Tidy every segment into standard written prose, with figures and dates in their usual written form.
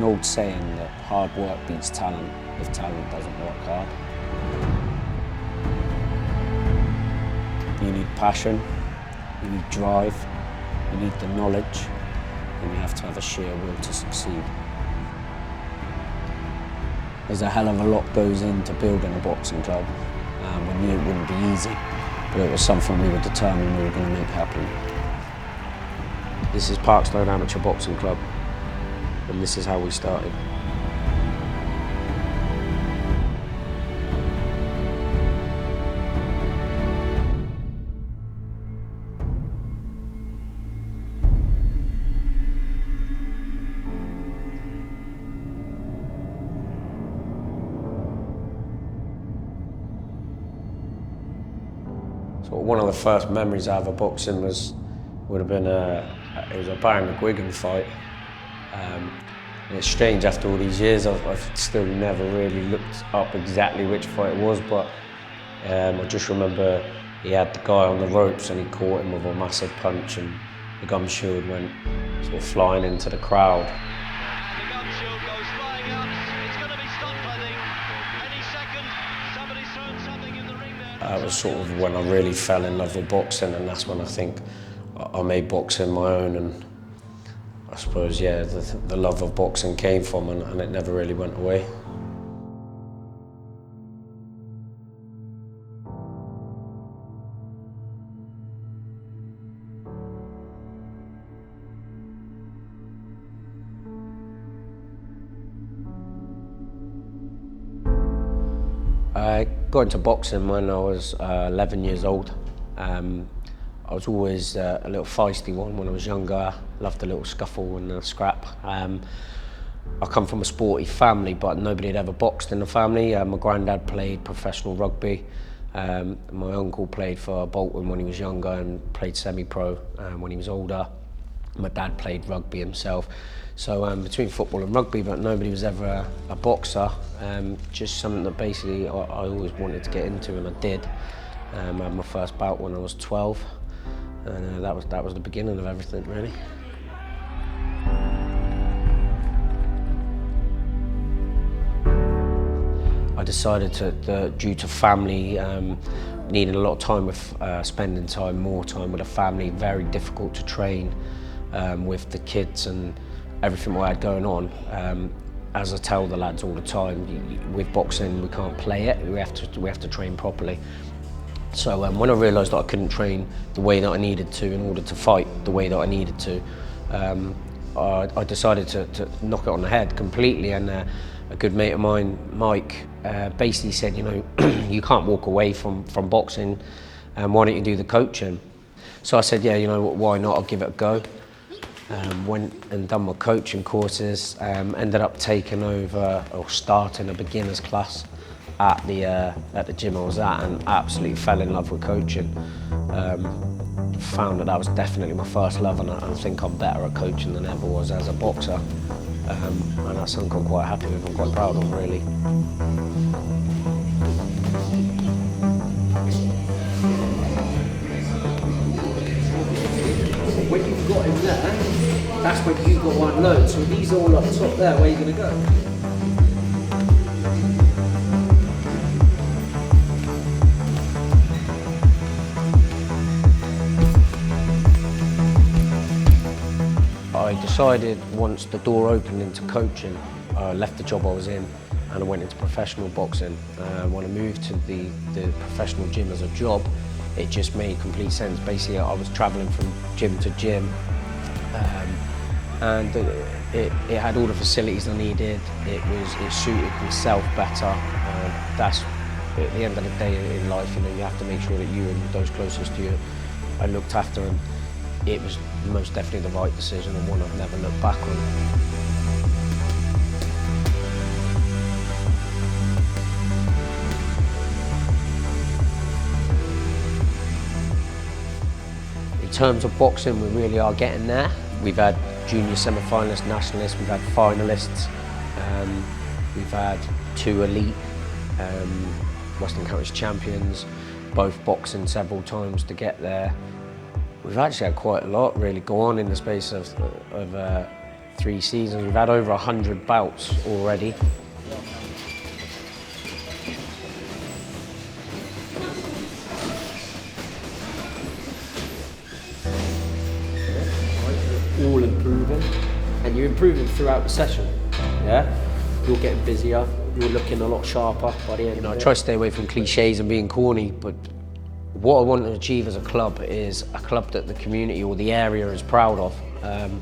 an old saying that hard work beats talent if talent doesn't work hard. You need passion, you need drive, you need the knowledge, and you have to have a sheer will to succeed. There's a hell of a lot goes into building a boxing club. We knew it wouldn't be easy, but it was something we were determined we were going to make happen. This is Parkstone Amateur Boxing Club, and this is how we started. So one of the first memories I have of boxing would have been it was a Barry McGuigan fight. And it's strange, after all these years, I've still never really looked up exactly which fight it was, but I just remember he had the guy on the ropes and he caught him with a massive punch, and the gum shield went sort of flying into the crowd. The gum shield goes flying up. It's going to be stopped, I think. Any second, somebody's thrown something in the ring there. That was sort of when I really fell in love with boxing, and that's when I think I made boxing my own, and I suppose, yeah, the love of boxing came from, and it never really went away. I got into boxing when I was 11 years old. I was always a little feisty one when I was younger. Loved a little scuffle and a scrap. I come from a sporty family, but nobody had ever boxed in the family. My granddad played professional rugby. My uncle played for Bolton when he was younger and played semi-pro when he was older. My dad played rugby himself. So between football and rugby, but nobody was ever a boxer. Just something that basically I always wanted to get into, and I did. I had my first bout when I was 12. And that was the beginning of everything, really. I decided due to family, needing a lot of time with, spending more time with a family, very difficult to train with the kids and everything I had going on. As I tell the lads all the time, with boxing we can't play it, we have to train properly. So when I realised that I couldn't train the way that I needed to in order to fight the way that I needed to, I decided to knock it on the head completely. And a good mate of mine, Mike, basically said, you know, you can't walk away from boxing, and why don't you do the coaching? So I said, yeah, you know, why not? I'll give it a go. Went and done my coaching courses, ended up taking over or starting a beginner's class at the gym I was at, and absolutely fell in love with coaching. Found that was definitely my first love, and I think I'm better at coaching than ever was as a boxer. And that's something I'm quite happy with and quite proud of, really. When you've got him there, that's when you've got one load. So these are all up top there, where are you going to go? I decided once the door opened into coaching, I left the job I was in and I went into professional boxing. When I moved to the professional gym as a job, it just made complete sense. Basically, I was travelling from gym to gym, and it had all the facilities I needed. It suited myself better. That's at the end of the day in life, you know, you have to make sure that you and those closest to you are looked after. And it was most definitely the right decision, and one I've never looked back on. In terms of boxing, we really are getting there. We've had junior semi-finalists, nationalists, we've had finalists, we've had 2 elite Western Counties champions, both boxing several times to get there. We've actually had quite a lot really go on in the space of 3 seasons. We've had over 100 bouts already. All improving, and you're improving throughout the session. Yeah, you're getting busier. You're looking a lot sharper by the end. I try to stay away from cliches and being corny, but what I want to achieve as a club is a club that the community or the area is proud of. And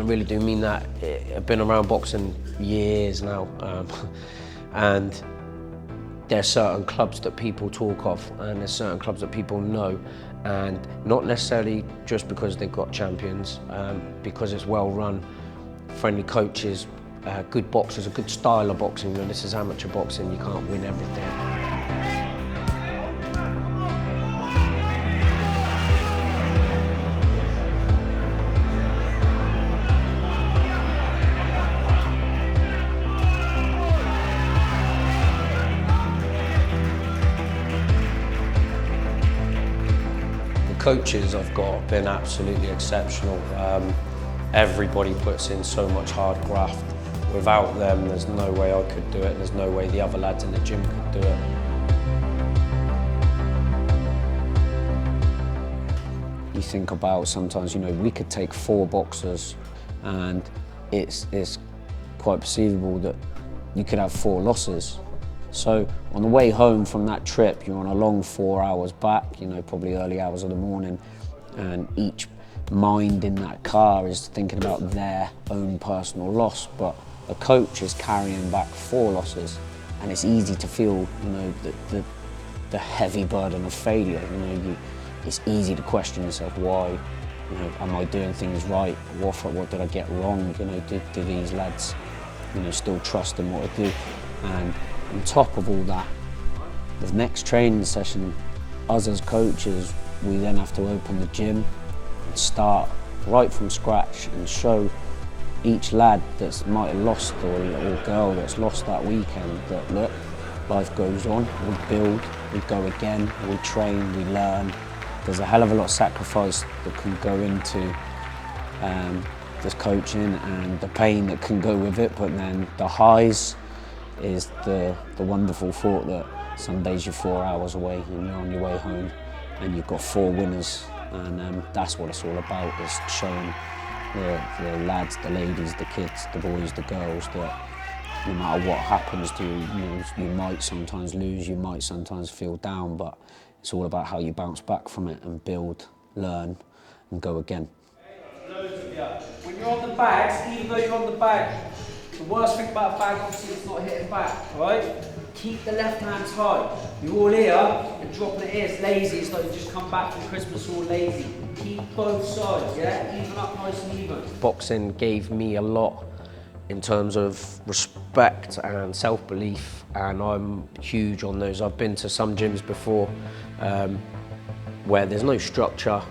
I really do mean that. I've been around boxing years now, and there are certain clubs that people talk of, and there's certain clubs that people know, and not necessarily just because they've got champions, because it's well run, friendly coaches, good boxers, a good style of boxing. You know, this is amateur boxing, you can't win everything. Coaches I've got have been absolutely exceptional. Everybody puts in so much hard graft. Without them, there's no way I could do it. There's no way the other lads in the gym could do it. You think about sometimes, you know, we could take 4 boxers and it's quite perceivable that you could have 4 losses. So on the way home from that trip, you're on a long 4 hours back, you know, probably early hours of the morning, and each mind in that car is thinking about their own personal loss, but a coach is carrying back 4 losses, and it's easy to feel, you know, the heavy burden of failure. You know, it's easy to question yourself, why, you know, am I doing things right? What did I get wrong? You know, do these lads, you know, still trust in what I do? And on top of all that, the next training session, us as coaches, we then have to open the gym and start right from scratch and show each lad that might have lost, or little girl that's lost that weekend, that look, life goes on, we build, we go again, we train, we learn. There's a hell of a lot of sacrifice that can go into this coaching, and the pain that can go with it, but then the highs is the wonderful thought that some days you're 4 hours away and you're on your way home and you've got 4 winners, and that's what it's all about, is showing the lads, the ladies, the kids, the boys, the girls, that no matter what happens to you, you might sometimes lose, you might sometimes feel down, but it's all about how you bounce back from it and build, learn and go again. When you're on the bags, even though you're on the bag, the worst thing about a bag, obviously, is not hitting back, right? Keep the left hand tight. You're all here and dropping it here. It's lazy. It's like you just come back from Christmas all lazy. Keep both sides, yeah? Even up nice and even. Boxing gave me a lot in terms of respect and self-belief, and I'm huge on those. I've been to some gyms before where there's no structure.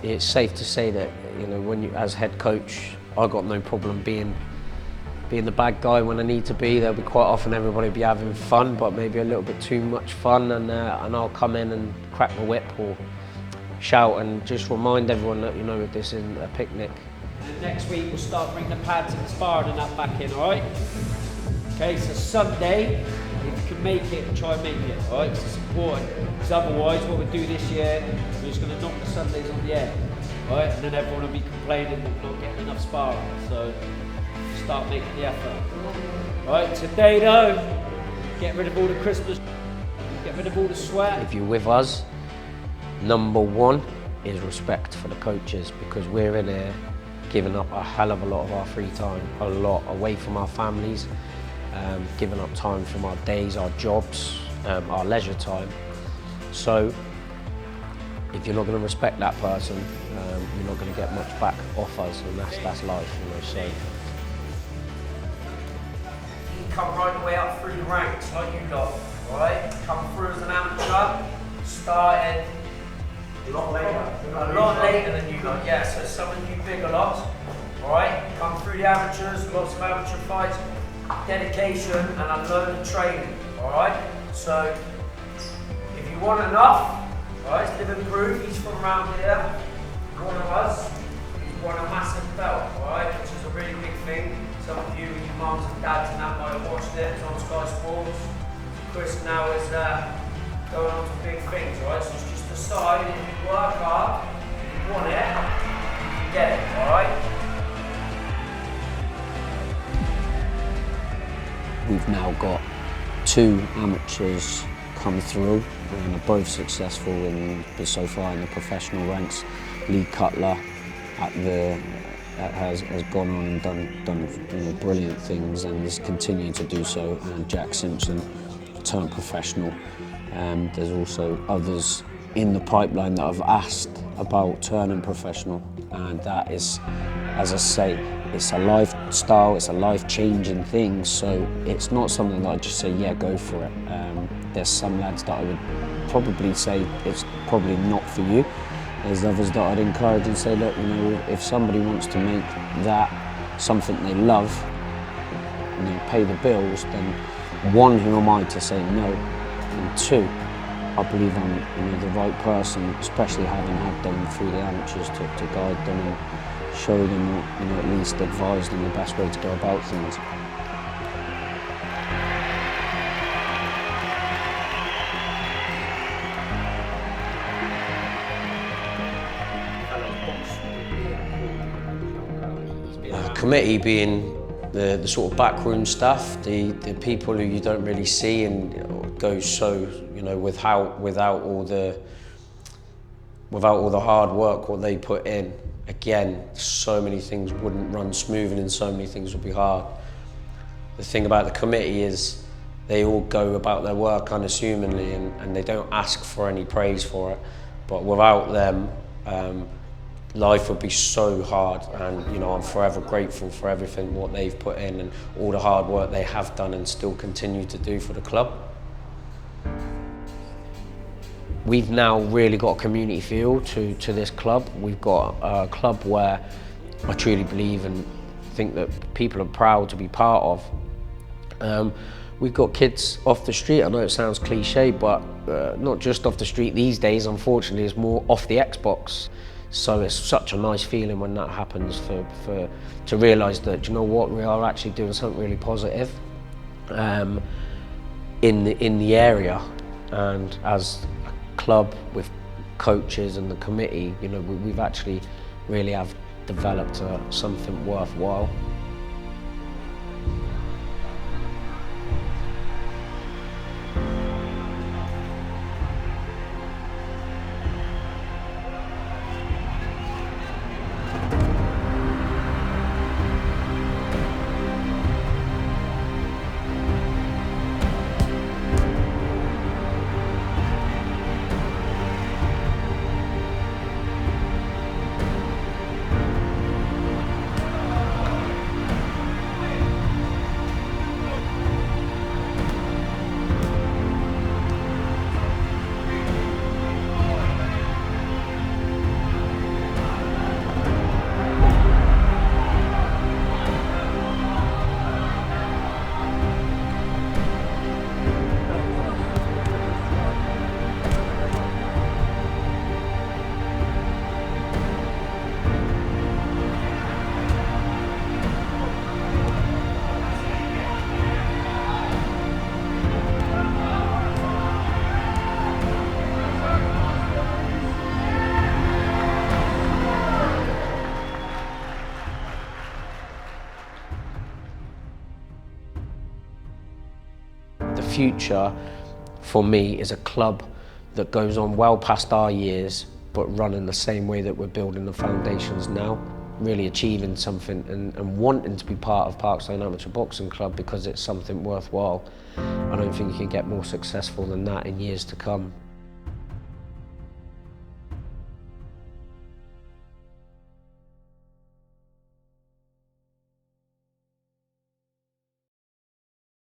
It's safe to say that, you know, when you, as head coach, I got no problem being the bad guy when I need to be. There'll be quite often everybody be having fun, but maybe a little bit too much fun, and I'll come in and crack the whip or shout and just remind everyone that, you know, this isn't a picnic. And next week we'll start bringing the pads and the sparring and that back in, all right? Okay, so Sunday, if you can make it, try and make it, all right? It's important, because otherwise what we do this year, we're just going to knock the Sundays on the head, all right? And then everyone will be complaining that we're not getting enough sparring, so start making the effort. Right, today though, get rid of all the Christmas, get rid of all the sweat. If you're with us, number 1 is respect for the coaches, because we're in here giving up a hell of a lot of our free time, a lot away from our families, giving up time from our days, our jobs, our leisure time. So if you're not going to respect that person, you're not going to get much back off us, and that's life, you know. So come right the way up through the ranks like you lot, alright? Come through as an amateur, started a lot later than you lot, yeah, so some of you bigger lots, alright? Come through the amateurs, lots of amateur fights, dedication and a load of training, alright? So if you want enough, alright, it's living proof, he's from around here, one of us, he's won a massive belt, alright, which is a really big thing. Some of you, your mums and dads and that might have watched it. It's on Sky Sports. Chris now is going on to big things, right? So it's just a sign. If you work hard, if you want it, you can get it, alright? We've now got 2 amateurs come through and are both successful so far in the professional ranks. Lee Cutler has gone on and done brilliant things and is continuing to do so, and Jack Simpson turned professional. There's also others in the pipeline that have asked about turning professional, and that is, as I say, it's a lifestyle, it's a life-changing thing, so it's not something that I just say, yeah, go for it. There's some lads that I would probably say it's probably not for you. There's others that I'd encourage and say, look, if somebody wants to make that something they love, pay the bills, then 1, who am I to say no? And 2, I believe I'm the right person, especially having had them through the amateurs, to guide them and show them, at least advise them the best way to go about things. Committee being the sort of backroom stuff, the people who you don't really see and go so, without all the hard work what they put in. Again, so many things wouldn't run smooth and so many things would be hard. The thing about the committee is they all go about their work unassumingly and they don't ask for any praise for it. But without them, life would be so hard, and I'm forever grateful for everything what they've put in and all the hard work they have done and still continue to do for the club. We've now really got a community feel to this club. We've got a club where I truly believe and think that people are proud to be part of. We've got kids off the street. I know it sounds cliche, but not just off the street these days, unfortunately, it's more off the Xbox. So it's such a nice feeling when that happens to realise that, we are actually doing something really positive in the area. And as a club with coaches and the committee, we've actually really have developed something worthwhile. The future for me is a club that goes on well past our years, but run in the same way that we're building the foundations now, really achieving something and wanting to be part of Parkstone Amateur Boxing Club because it's something worthwhile. I don't think you can get more successful than that in years to come.